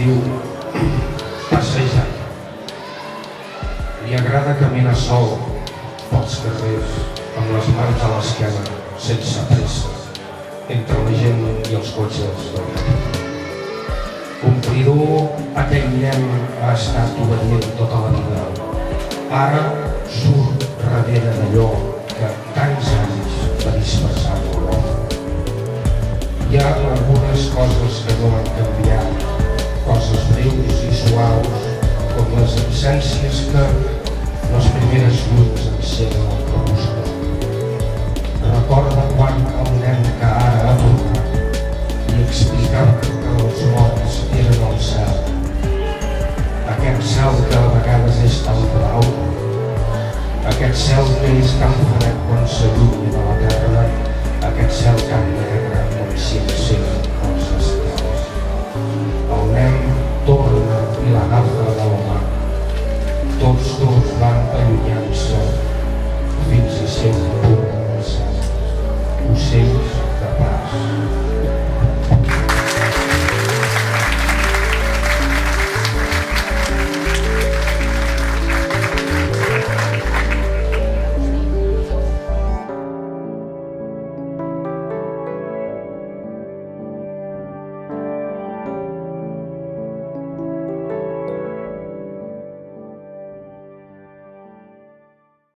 diu passejar. Li agrada caminar sol pels carrers amb les mans a l'esquena, sense pressa, entre la gent i els cotxes del matí. Complidor, aquell nen ha estat obedient tota la vida. Ara surt darrere d'allò que tants anys va dispersar l'olor. Hi ha algunes coses que no han canviat, coses breus i suaus, com les absències que les primeres llums encenen